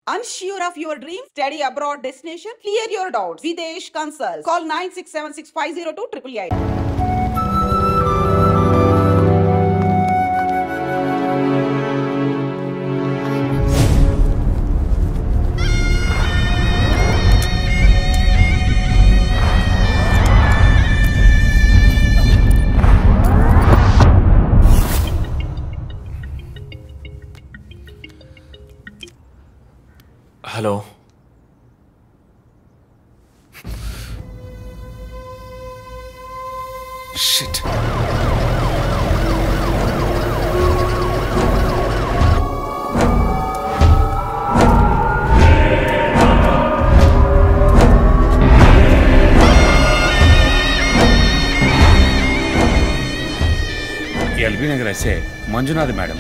Unsure of your dream? Study abroad destination? Clear your doubts. Videsh Consult. Call 9676502888. Hello షిట్ LB Nagar SA Manjunath madam.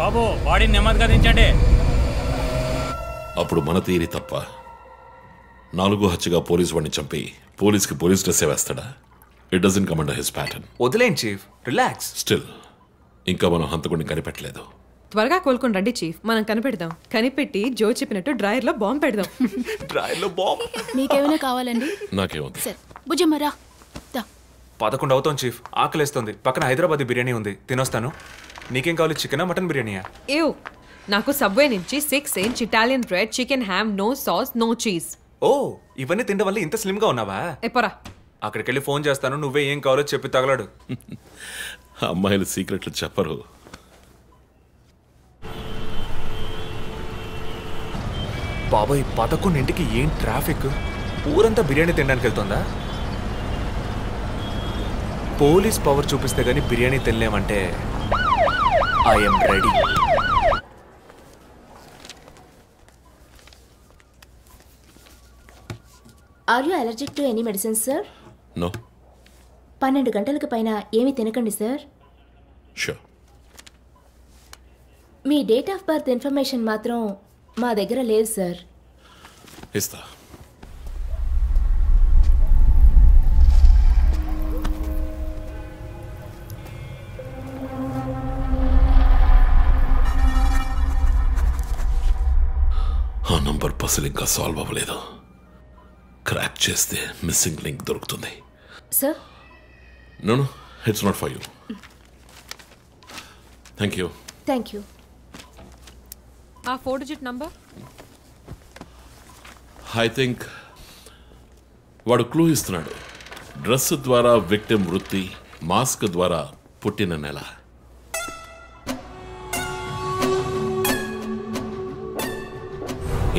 బాబు వాడిని నెమ్మదిగా దించండి. అప్పుడు మన తీరి తప్ప 4 హత్యగా పోలీసు వాడిని చంపి పోలీస్కి పోలీస్ డ్రెస్సే వేస్తాడా? It doesn't come under his pattern. వదిలేండి చీఫ్, రిలాక్స్. స్టిల్ ఇంకా మనం హంతకుడిని కనిపెట్టలేదు. త్వరగా కోలుకొని రండి చీఫ్, మనం కనిపెడదాం. కనిపెట్టి జో చెప్పినట్టు డ్రాయర్ లో బాంబు పెడదాం. డ్రాయర్ లో బాంబ్? మీకేమైనా కావాలండి? నాకేముంది సార్ భుజమ్మరా 11 అవుతాం చీఫ్, ఆకలేస్తుంది. పక్కన హైదరాబాద్ బిర్యానీ ఉంది, తినొస్తాను. నీకేం కావాలి, చికెనా మటన్ బిర్యానీయా? ఏవ్, నాకు సబ్వే నుంచి 6 inch Italian bread, chicken ham, no sauce, no cheese. Oh, ఇవన్నీ తినడం వల్ల ఇంత స్లిమ్ గా ఉన్నావా? ఎప్పరా అక్కడికి వెళ్ళి ఫోన్ చేస్తాను, నువ్వే ఏం కావాలో చెప్పి తగలాడు. అమ్మాయిలు సీక్రెట్లు చెప్పరు. బాబాయ్ 11ంటికి ఏం ట్రాఫిక్? ఊరంతా బిర్యానీ తినడానికి వెళ్తుందా? పోలీస్ పవర్ చూపిస్తే గానీ బిర్యానీ తినలేమంటే I'm ready. Are you allergic to any medicine sir? No. 12 గంటలకు పైన ఏమీ తినకండి సార్. షూర్. మీ డేట్ ఆఫ్ బర్త్ ఇన్ఫర్మేషన్ మాత్రం మా దగ్గర లేదు సార్. ఇస్తా. ఆ నంబర్ పసిల్ ఇంకా సాల్వ్ అవ్వలేదు. క్రాక్ చేస్తే మిస్సింగ్ లింక్ దొరుకుతుంది. Sir no, it's not for you. Thank you. Thank you. ఆ 4 డిజిట్ నంబర్? ఐ థింక్ వాడు క్లూ ఇస్తున్నాడు. డ్రెస్ ద్వారా విక్టిమ్ వృత్తి, మాస్క్ ద్వారా పుట్టిన నెల.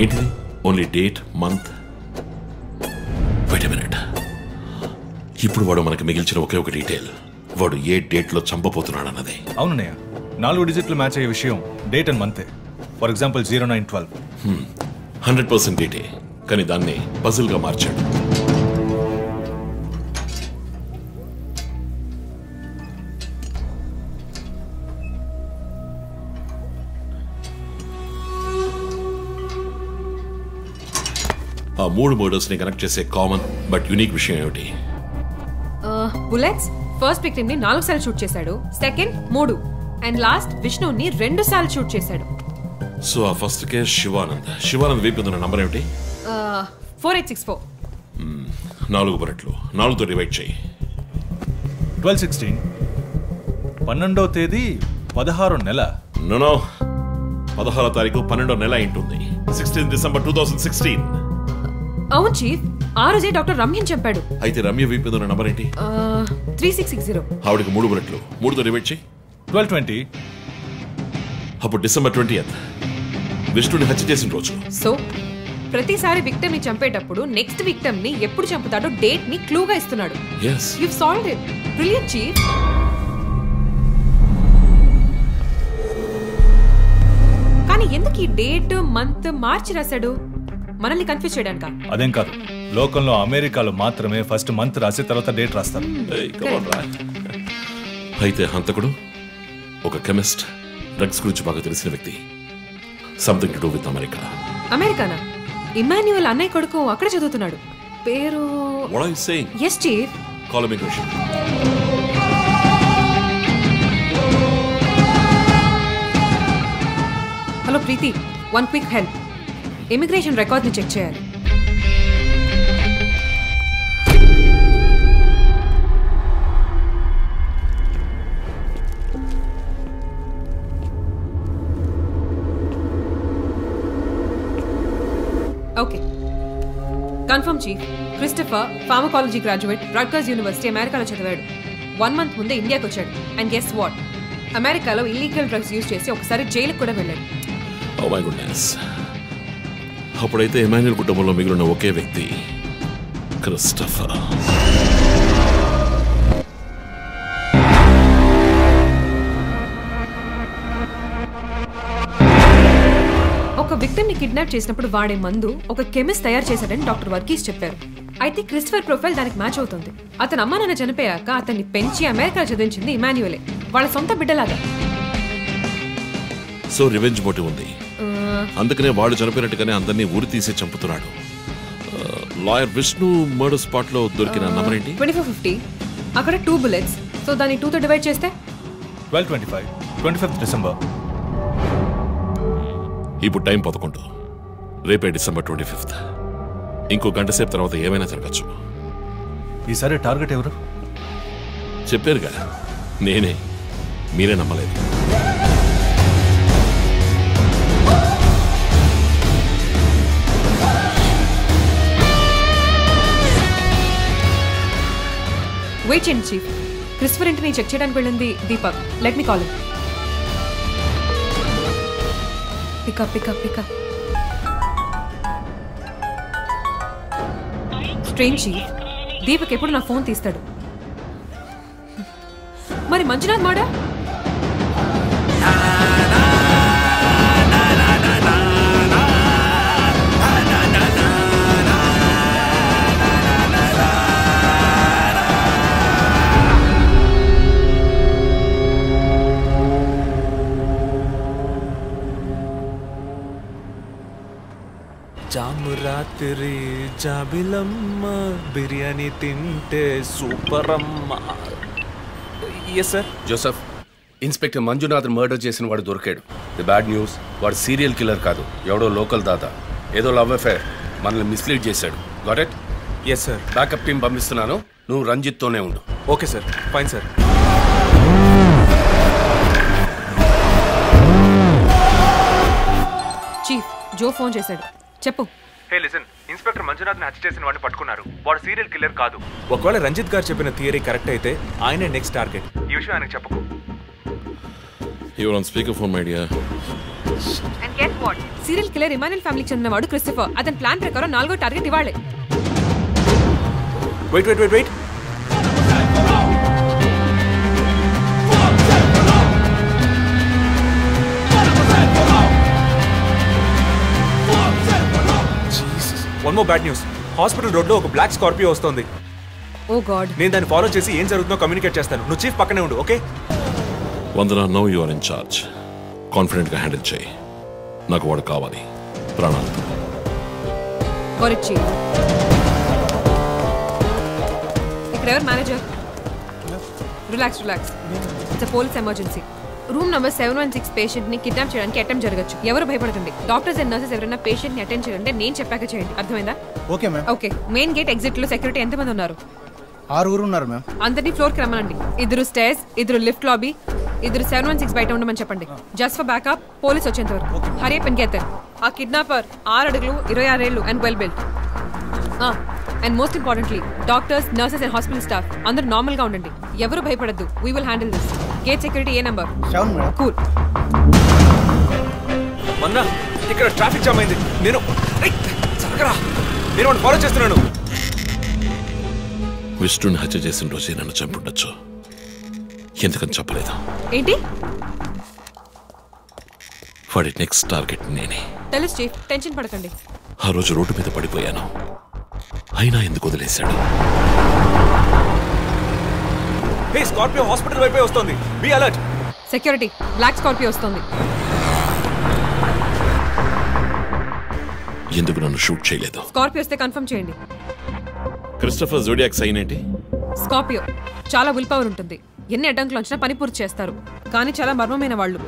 ఏంటిది? Only date, month. Wait a minute. ఇప్పుడు వాడు మనకి మిగిల్చిన ఒకే ఒక డీటెయిల్, వాడు ఏ డేట్ లో చంపబోతున్నాడు అన్నది. అవునన్నయ్య, 4 డిజిట్లు మ్యాచ్ అయ్యే విషయం డేట్ అండ్ మంతే. For example 0912. 100% డేటే, కానీ దాన్ని పజిల్ గా మార్చాడు. ఆ 3 మర్డర్స్ ని కనెక్ట్ చేసే కామన్ బట్ యునిక్ విషయం ఏమిటి? బుల్లెట్స్. ఫస్ట్ విక్టిమ్ ని 4 సార్లు షూట్ చేశాడు, సెకండ్ 3, అండ్ లాస్ట్ విష్ణుని 2 సార్లు షూట్ చేశాడు. సో ఆ ఫస్ట్ కేస్ శివానంద్ వైపు ఉన్న నంబర్ ఏమిటి? 4864. 4 బుల్లెట్లు 4తో డివైడ్ చేయి. 12/16. 12వ తేదీ 16వ నెల. నో, 16వ తారీఖు 12వ నెల అయింటుంది. 16 డిసెంబర్ 2016. అవును చీఫ్, ఆ రోజే డాక్టర్ రమ్యని చంపాడు. అయితే రమ్య వైపు ఉన్న నంబర్ ఏంటి? 3660. ఆవిడకి 3 బుల్లెట్లు 3తో డివైడ్ చేయి. 12/20. అప్పుడు డిసెంబర్ 20th విష్ణుని హత్య చేసిన రోజు. సో ప్రతిసారి విక్టిమ్ ని చంపేటప్పుడు నెక్స్ట్ విక్టిమ్ ని ఎప్పుడు చంపుతాడో డేట్ ని క్లూగా ఇస్తున్నాడు. yes you've solved it. brilliant chief. కానీ ఎందుకు ఈ డేట్ మంత్ మార్చి రాశాడు? మనల్ని కన్ఫ్యూజ్ చేయడానికా? అదేం కాదు, లోకంలో అమెరికాలో మాత్రమే ఫస్ట్ మంత్ రాసి తర్వాత డేట్ రాస్తారు. అయితే హంతకుడు ఒక కెమిస్ట్, డ్రగ్స్ గురించి బాగా తెలిసిన వ్యక్తి. Something to do with America. అమెరికానా? ఇమాన్యుయల్ అన్నయ్య కొడుకు అక్కడ చదువుతున్నాడు. పేరు What are you saying? Yes, chief. Call immigration. Hello, Preeti. One quick help. Immigration రికార్డ్ని చెక్ చేయాలి. Okay, confirm chief. Christopher pharmacology graduate, Rutgers university, అమెరికాలో చదివాడు. 1 month ముందే ఇండియాకి వచ్చాడు. అండ్ గెస్ వాట్, అమెరికాలో ఇల్లీగల్ డ్రగ్స్ యూజ్ చేసి ఒకసారి జైలుకి కూడా వెళ్ళాడు. Oh my goodness. అప్పుడైతే ఎమాన్యుయల్ కుటుంబంలో మిగిలిన ఒకే వ్యక్తి క్రిస్టఫర్. ఒక విక్టిమ్ ని కిడ్నాప్ చేసినప్పుడు వాడే మందు ఒక కెమిస్ట్ తయారు చేశాడని డాక్టర్ వర్గీస్ చెప్పారు. అయితే క్రిస్టఫర్ ప్రొఫైల్ దానికి మ్యాచ్ అవుతుంది. అతని అమ్మ నాన్న చనిపోయాక అతన్ని పెంచి అమెరికా చదివించింది ఇమాన్యుయలే, వాళ్ళ సొంత బిడ్డలాగా. సో రివెంజ్ మోటివ్ ఉంది, అందుకనే వాడు చనిపోయినట్టుగానే అందరినీ ఊరి తీసి చంపుతున్నాడు. లాయర్ విష్ణు మర్డర్ స్పాట్ లో దొరికిన నంబర్ ఏంటి? 2450. అక్కడ 2 bullets. సో దాన్ని 2తో డివైడ్ చేస్తే 1225, 25th December. ఇప్పుడు టైం 11. రేపే December 25th. ఇంకో గంట సేపు తర్వాత ఏమైనా జరగచ్చు. ఈసారి టార్గెట్ ఎవరు? చెప్పారుగా, నేనే. మీరే నమ్మలేదు. వెయిట్ చేయండి చీఫ్. క్రిస్టఫర్ ఇంటిని చెక్ చేయడానికి వెళ్ళింది Deepak. Let me call him. Pick up pick up pick up. Strange chief, Deepak ఎప్పుడు నా ఫోన్ తీస్తాడు. మరి మంజునాథ్ మాడా? జాము రాత్రి జాబిలమ్మ బిర్యానీ తింటే సూపర్ అమ్మ. Yes sir. Joseph, inspector Manjunath murder చేసిన వాడు దొరికాడు. ది బ్యాడ్ న్యూస్, వాడు సీరియల్ కిల్లర్ కాదు, ఎవడో లోకల్ దాత. ఏదో లవ్ అఫైర్, మనల్ని మిస్లీడ్ చేశాడు. Got it? Yes sir. Backup team పంపిస్తున్నాను, నువ్వు రంజిత్తోనే ఉండు. Okay sir, fine sir. Chief, Joe phone చేశాడు. చెప్పు. హే లిసన్, ఇన్స్పెక్టర్ మంజునాథ్ ని హత్య చేసిన వాడిని పట్టుకున్నారు. వాడు సీరియల్ కిల్లర్ కాదు. ఒకవేళ రంజిత్ గారు చెప్పిన థియరీ కరెక్ట్ అయితే ఆయనే నెక్స్ట్ టార్గెట్. ఈ విషయం ఆయనకు చెప్పకు. Your on speaker phone my dear. And guess what, serial killer Emmanuel ఫ్యామిలీకి చెందినవాడు క్రిస్టఫర్. అతని ప్లాన్ ప్రకారం 4వ టార్గెట్ ఇవాళే. Wait wait wait wait. One more bad news. Hospital road లో ఒక బ్లాక్ స్కార్పియో వస్తుంది. Oh God. నేను దాన్ని ఫాలో చేసి ఏం జరుగుతుందో కమ్యూనికేట్ చేస్తాను. నువ్వు చీఫ్ పక్కనే ఉండు, okay? Vandana, now you are in charge. Confident గా హ్యాండిల్ చేయి. నాకు వాడు కావాలి, ప్రాణాలు. చీఫ్, ఇక్కడ ఎవరు manager? Relax relax. It's police emergency. Room number 716 patient ని కిడ్నాప్ చేయడానికి అటెంప్ట్ జరగచ్చు. ఎవరు భయపడకండి. డాక్టర్స్ అండ్ నర్సెస్ ఎవరైనా పేషెంట్ ని అటెండ్ చేయాలంటే నేను చెప్పాక చేయండి. అర్థమైందా? Okay ma'am. Okay. Main gate exit లో సెక్యూరిటీ ఎంతమంది ఉన్నారు? 6 ఉన్నారు మ్యామ్. అందరినీ ఫ్లోర్ కి రమ్మనండి. 2 స్టేర్స్, 2 లిఫ్ట్ లాబీ, 2 716 బయట ఉండమని చెప్పండి. జస్ట్ ఫర్ బ్యాకప్, పోలీస్ వచ్చేంత వరకు. Hurry up and get there. ఆ కిడ్నాపర్ 6 అడుగులు 26 ఏళ్ళు and well built. And most importantly, doctors, nurses and hospital staff అందరూ నార్మల్ గా ఉండండి. ఎవరు భయపడద్దు. We will handle this. Gate security ఏ నంబర్? 7 మేడం. కూల్. మన్నా, ఇక్కడ ట్రాఫిక్ జామ్ అయింది. నేను వాడిని ఫాలో చేస్తున్నాను. విష్ణుని హత్య చేసిన రోజే నన్ను చంపుండొచ్చు. ఎందుకని చెప్పలేదు? ఏంటి? వాడి నెక్స్ట్ టార్గెట్ నేనే. తెలుసు చీఫ్, టెన్షన్ పడకండి. ఆ రోజు రోడ్డు మీద పడిపోయాను, అయినా ఎందుకు వదిలేశాడు? హే, స్కార్పియో హాస్పిటల్ వైపే వస్తుంది. Be alert. Security, black Scorpio వస్తుంది. ఎందుకు నన్ను షూట్ చేయలేదు? స్కార్పియో వస్తే కన్ఫర్మ్ చేయండి. క్రిస్టఫర్ జోడియాక్ సైన్ ఏంటి? స్కార్పియో చాలా విల్ పవర్ ఉంటుంది. ఎన్ని అడ్డంకులు వచ్చినా పని పూర్తి చేస్తారు. కానీ చాలా మర్మమైన వాళ్ళు.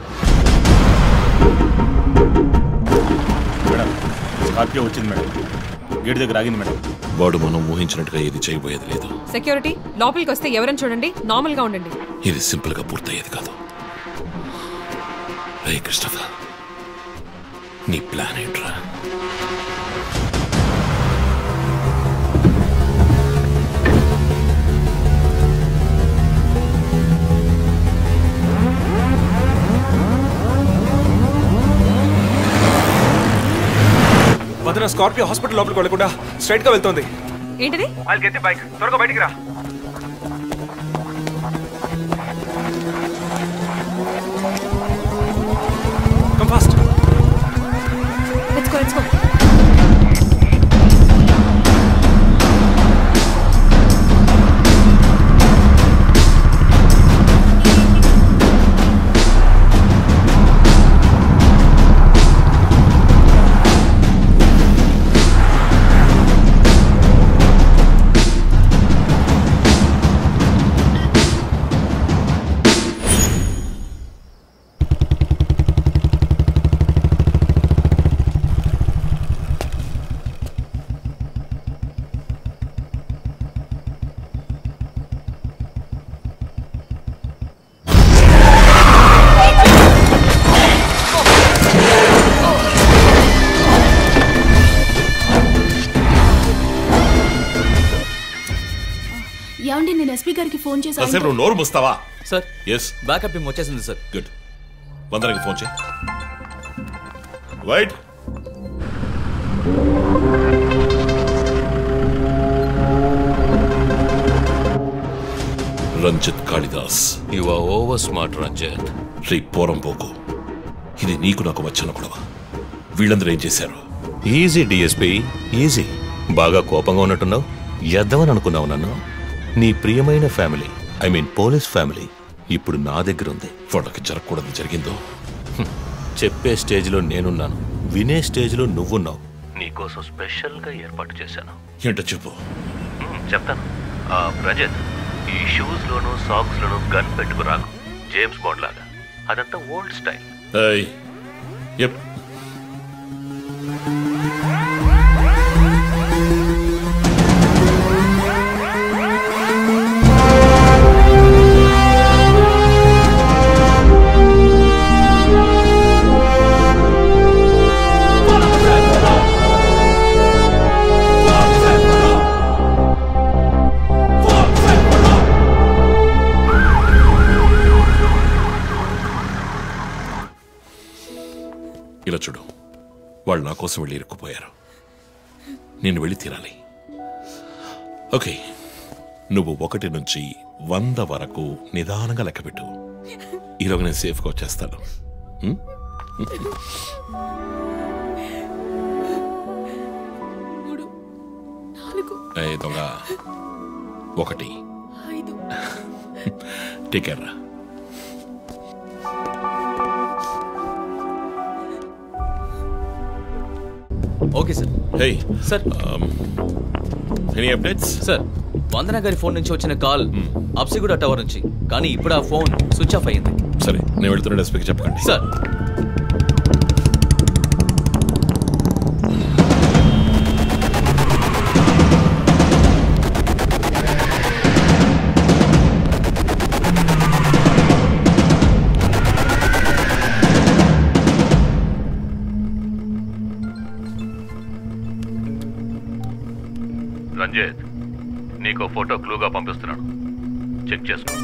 స్కార్పియో వచ్చింది మేడం, గేట్ దగ్గర ఆగింది మేడం. వాడు మనం ఊహించినట్టుగా ఏది చేయబోయేది లేదు. సెక్యూరిటీ లోపలికి వస్తే ఎవరని చూడండి, నార్మల్ గా ఉండండి. ఇది సింపుల్ గా పూర్తయ్యేది కాదు. రే క్రిస్టఫర్, నీ ప్లాన్ ఏంట్రా? వదిన స్కార్పియో హాస్పిటల్ లోపలికి వెళ్ళకుండా స్ట్రైట్ గా వెళ్తుంది. ఏంటిది? I'll get the bike. త్వరగా బయటికి రా. Come fast. Let's go, let's go. ఏమండి, నేను ఎస్పీ గారికి ఫోన్ చేశాను. కాసేపు నువ్వు నోరు మూస్తావా? సార్, ఎస్, బ్యాకప్ టీమ్ వచ్చేసింది సార్. గుడ్. వందనకి ఫోన్ చేయి. Wait, Ranjith Kalidas. You are over smart Ranjith. రీ పోరంపోకు, ఇది నీకు నాకు వచ్చిన గొడవ. వీళ్ళందరూ ఏం చేశారు? Easy DSP, easy. బాగా కోపంగా ఉన్నట్టున్నావు. ఎద్దామని అనుకున్నావు నన్ను. నీ ప్రియమైన family, I mean police family, ఇప్పుడు నా దగ్గర ఉంది. వాళ్ళకి జరగకూడదు జరిగిందో. చెప్పే స్టేజ్లో నేనున్నాను, వినే స్టేజ్లో నువ్వున్నావు. నీకోసం స్పెషల్గా ఏర్పాటు చేశాను. ఏంటో చెప్పు. చెప్తాను. రజత్, ఈ షూస్లోను సాక్స్లోను గన్ పెట్టుకురాకు, జేమ్స్ బాండ్ లాగా. అదంతా ఓల్డ్ స్టైల్. ఇలా చూడు, వాళ్ళు నా కోసం వెళ్ళి ఇరుక్కుపోయారు. నేను వెళ్ళి తీరాలి. ఓకే, నువ్వు 1 నుంచి 100 వరకు నిదానంగా లెక్కపెట్టు. ఈలోగా నేను సేఫ్గా వచ్చేస్తాను. దొంగ 1 take care. Okay sir. Hey sir, any updates? Sir, Vandana గారి ఫోన్ నుంచి వచ్చిన కాల్ అప్సిగూడ టవర్ నుంచి, కానీ ఇప్పుడు ఆ ఫోన్ స్విచ్ ఆఫ్ అయ్యింది. సరే, నేను వెళ్తున్న ఎస్పీకి చెప్పకండి. సార్. రంజిత్, నీకో ఫోటో క్లూగా పంపిస్తున్నాను, చెక్ చేసుకో.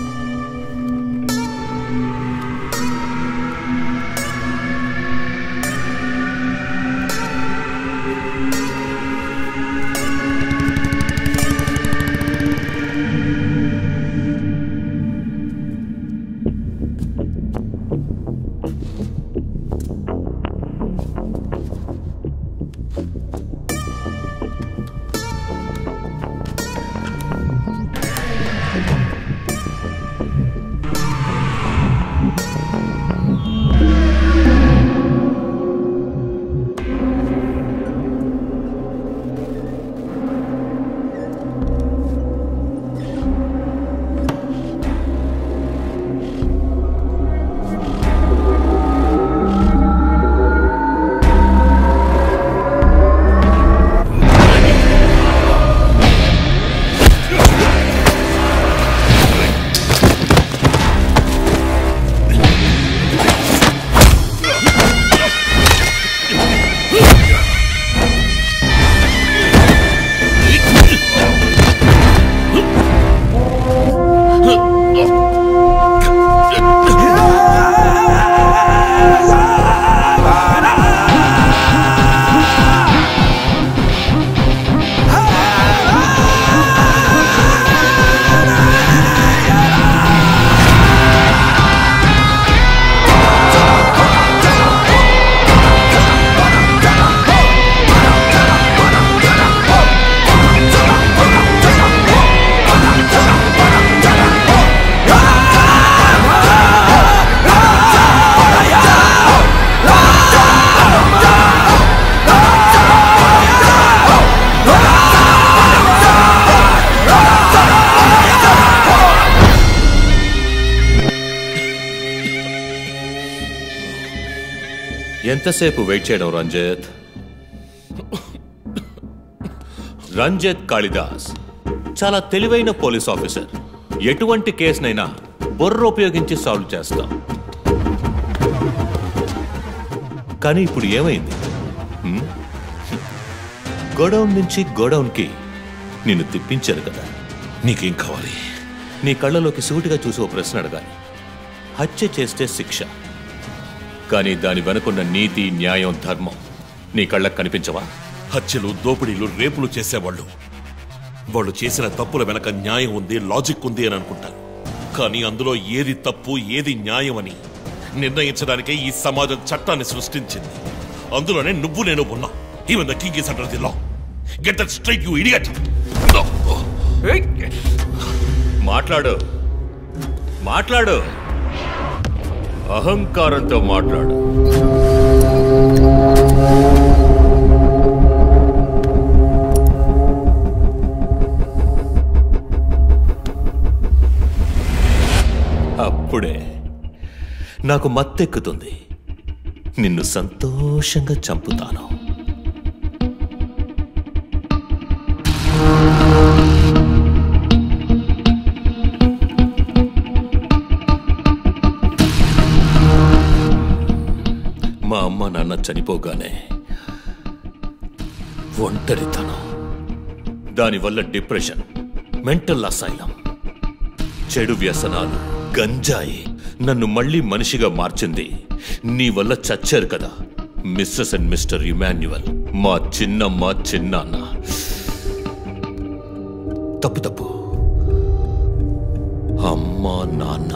ఎంతసేపు వెయిట్ చేయడం రంజిత్? రంజిత్ కాళిదాస్ చాలా తెలివైన పోలీస్ ఆఫీసర్. ఎటువంటి కేసునైనా బుర్ర ఉపయోగించి సాల్వ్ చేస్తాం. కానీ ఇప్పుడు ఏమైంది? గోడౌన్ నుంచి గోడౌన్కి నిన్ను తిప్పించారు కదా. నీకేం కావాలి? నీ కళ్ళలోకి సూటిగా చూసి ఓ ప్రశ్న అడగాలి. హత్య చేస్తే శిక్ష, కానీ దాని వెనుకున్న నీతి, న్యాయం, ధర్మం నీ కళ్ళకు కనిపించవా? హత్యలు, దోపిడీలు, రేపులు చేసేవాళ్ళు వాళ్ళు చేసిన తప్పుల వెనక న్యాయం ఉంది, లాజిక్ ఉంది అని అనుకుంటారు. కానీ అందులో ఏది తప్పు, ఏది న్యాయం అని నిర్ణయించడానికే ఈ సమాజం చట్టాన్ని సృష్టించింది. అందులోనే నువ్వు నేను ఉన్నా. Even the king is under the law. Get that straight, you idiot. మాట్లాడు, మాట్లాడు, అహంకారంతో మాట్లాడు. అప్పుడే నాకు మత్తెక్కుతుంది. నిన్ను సంతోషంగా చంపుతాను. మా అమ్మ నాన్న చనిపోగానే ఒంటరితనం, దానివల్ల డిప్రెషన్, మెంటల్ అసైలం, చెడు వ్యసనాలు, గంజాయి నన్ను మళ్ళీ మనిషిగా మార్చింది. నీ వల్ల చచ్చారు కదా మిస్సెస్ అండ్ మిస్టర్ ఇమాన్యువల్, మా చిన్నమ్మ, చిన్నాన్న. తప్పు తప్పు, అమ్మ, నాన్న.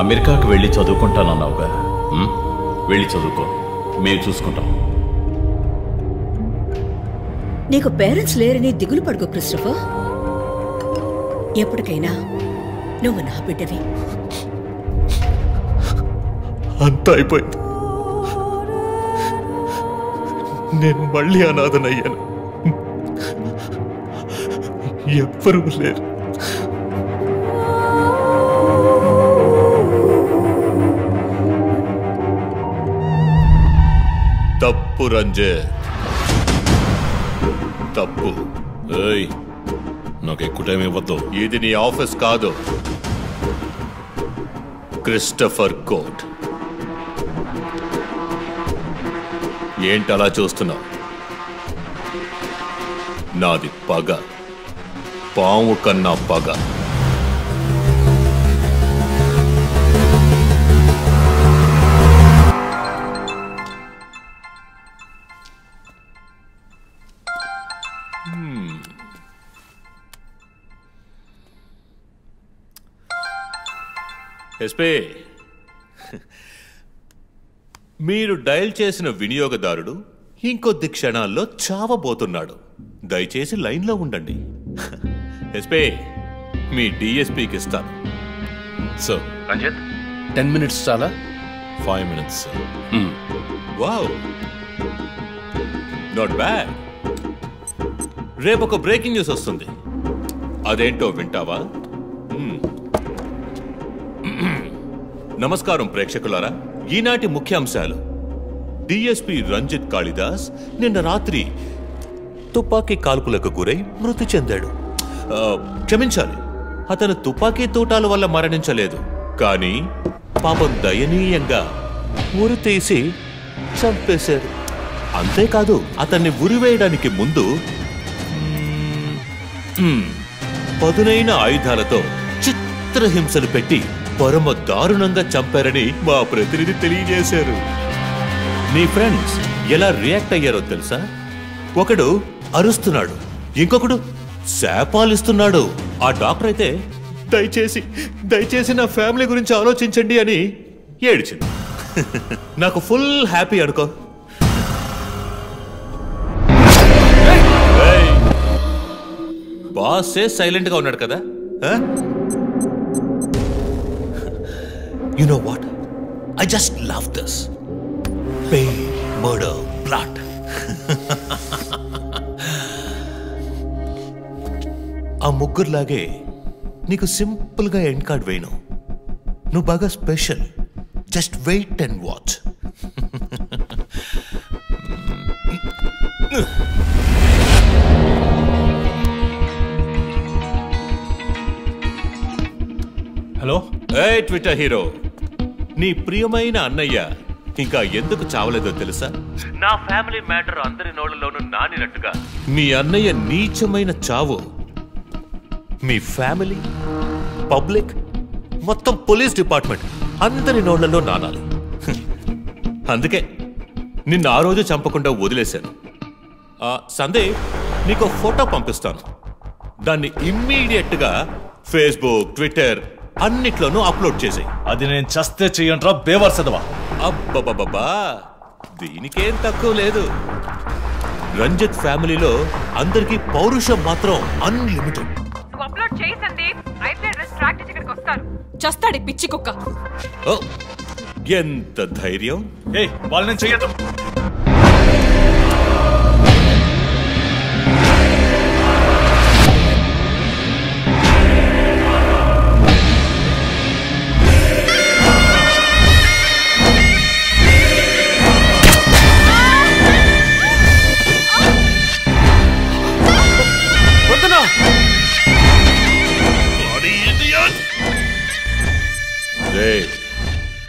అమెరికాకు వెళ్ళి చదువుకుంటానన్నావుగా, వెళ్ళి చదువుకో, మేము చూసుకుంటాం. నీకు పేరెంట్స్ లేరని దిగులు పడుకో క్రిస్టఫర్. ఎప్పటికైనా నువ్వు నా బిడ్డవి. అంతా అయిపోయింది. నేను మళ్ళీ అనాథనయ్యాను. ఎవ్వరూ లేరు. తప్పు రంజిత్, తప్పు. ఏయ్, నాకు ఎక్కువ టైం ఇవ్వద్దు. ఇది నీ ఆఫీస్ కాదు, క్రిస్టఫర్ కోర్ట్. ఏంటలా చూస్తున్నావు? నాది పగ, పాము కన్నా పగ. ఎస్పీ, మీరు డయల్ చేసిన వినియోగదారుడు ఇంకొద్ది క్షణాల్లో చావబోతున్నాడు. దయచేసి లైన్లో ఉండండి. ఎస్పీ, మీ డిఎస్పీకి ఇస్తాను. సార్ రంజిత్, 10 minutes చాలా? 5 minutes. Wow, not bad. రేపు ఒక బ్రేకింగ్ న్యూస్ వస్తుంది. అదేంటో వింటావా? నమస్కారం ప్రేక్షకులారా. ఈనాటి ముఖ్యాంశాలు: డిఎస్పీ రంజిత్ కాళిదాస్ నిన్న రాత్రి తుపాకీ కాల్పులకు గురై మృతి చెందాడు. క్షమించాలి, అతను తుపాకీ తూటాల వల్ల మరణించలేదు, కానీ పాపం దయనీయంగా ఉరి తీసి చంపేశారు. అంతేకాదు, అతన్ని ఉరివేయడానికి ముందు పదునైన ఆయుధాలతో చిత్రహింసలు పెట్టి పరమ దారుణంగా చంపారని మా ప్రతినిధి తెలియజేశారు. నీ ఫ్రెండ్స్ ఎలా రియాక్ట్ అయ్యారో తెలుసా? ఒకడు అరుస్తున్నాడు, ఇంకొకడు శాపాలిస్తున్నాడు. ఆ డాక్టర్ అయితే దయచేసి నా ఫ్యామిలీ గురించి ఆలోచించండి అని ఏడ్చింది. నాకు ఫుల్ హ్యాపీ అనుకో. బాసే సైలెంట్ గా ఉన్నాడు కదా. You know what? I just love this. Pain, murder, blood. ఆ ముగ్గురులాగే నీకు సింపుల్గా ఎండ్ కార్డ్ వేయను. నువ్వు బాగా special. Just wait and watch. Hello ఏ ట్విట్టర్ హీరో, నీ ప్రియమైన అన్నయ్య ఇంకా ఎందుకు చావలేదో తెలుసా? నా ఫ్యామిలీ మ్యాటర్ అందరి నోళ్లలోనూ నానినట్టుగా మీ అన్నయ్య నీచమైన చావు మీ ఫ్యామిలీ, పబ్లిక్, మొత్తం పోలీస్ డిపార్ట్మెంట్ అందరి నోళ్లలో నానాలి. అందుకే నిన్ను ఆ రోజు చంపకుండా వదిలేశాను. సందేహ్, నీకు ఫోటో పంపిస్తాను. దాన్ని ఇమ్మీడియట్ గా ఫేస్బుక్, ట్విట్టర్ అన్నిట్లోనూ అప్లోడ్ చేసాయి. అది నేను చస్తే చెయ్యంట్రా బేవర్సదవా. అబ్బబ్బబ్బా, దీనికేం తక్కువ లేదు. రంజిత్ ఫ్యామిలీలో అందరికీ పౌరుషం మాత్రం అన్లిమిటెడ్. అప్లోడ్ చేయి సందీప్, అయితే ట్రాక్ చేసి ఇక్కడికి వస్తారు. చస్తాడి పిచ్చి కుక్క. ఓ, ఎంత ధైర్యం! ఏ వాళ్ళని చెయ్యదు.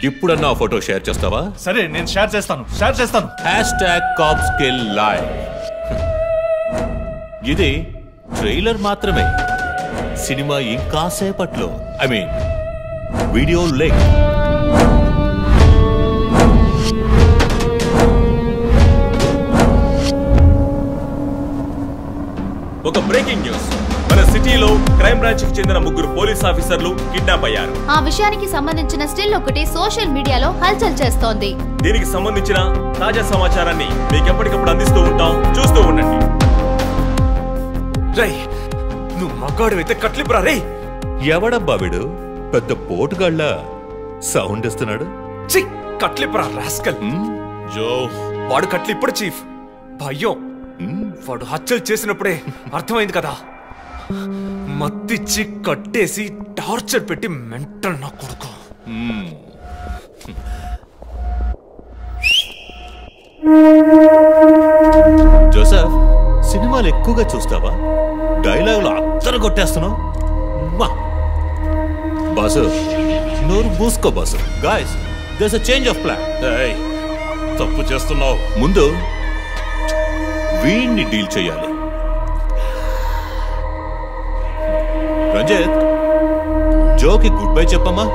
ఇప్పుడన్నా ఫోటో షేర్ చేస్తావా? సరే, నేను షేర్ చేస్తాను. #CopsKillLive. ఇది ట్రైలర్ మాత్రమే. సినిమా ఇంకాసేపట్లో, ఐ మీన్ వీడియో లింక్. ఒక బ్రేకింగ్ న్యూస్. మన సిటీలో క్రైమ్ బ్రాంచ్ కి చెందిన 3 పోలీస్ ఆఫీసర్లు కిడ్నాప్ అయ్యారు. ఆ విషయానికి సంబంధించిన స్టిల్ ఒకటి సోషల్ మీడియాలో హల్చల్ చేస్తోంది. దీనికి సంబంధించిన తాజా సమాచారాన్ని మీకు ఎప్పటికప్పుడు అందిస్తూ ఉంటాం, చూస్తూ ఉండండి. రై, నువ్వు మగాడు అయితే కట్లిపురా. రే, ఎవడబ్బా వీడు? పెద్ద పోటుగాళ్ళ సౌండ్ ఇస్తున్నాడు. కట్లిపురా రాస్కల్. జో, వాడు కట్లిప్పుడు చీఫ్. భయం. వాడు హత్యలు చేసినప్పుడే అర్థమైంది కదా. మత్తిచ్చి కట్టేసి టార్చర్ పెట్టి మెంటల్ నా కొడుకు. జోసెఫ్, సినిమాలు ఎక్కువగా చూస్తావా? డైలాగులు అత్తరు కొట్టేస్తున్నావు. బాసు, నోరు మూసుకో boss. Guys, there's a change of plan. తప్పు చేస్తున్నావు. ముందు వీణ్ణి డీల్ చేయాలి. రంజిత్, జోకి గుడ్ బై చెప్పమ్మా.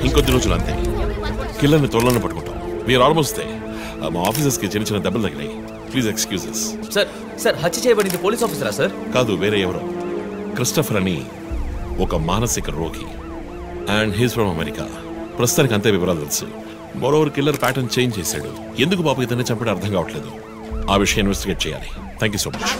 ఇంకొద్ది రోజులు అంతే. కిల్లర్ని త్వరలోనే పట్టుకుంటాం. We are almost there. మా ఆఫీసర్స్కి చిన్న చిన్న దెబ్బలు తగినాయి. Please excuses. సార్ హత్య చేయబడింది పోలీస్ ఆఫీసరా సార్? కాదు, వేరే ఎవరో. క్రిస్టఫర్ అని ఒక మానసిక రోగి. And he's from America. ప్రస్తుతానికి అంతే వివరాలు తెలుసు. మరోవర్ కిల్లర్ ప్యాటర్న్ చేంజ్ చేశాడు. ఎందుకు బాబు ఇతన్ని చంపడం అర్థం కావట్లేదు. ఆ విషయం ఇన్వెస్టిగేట్ చేయాలి. Thank you so much.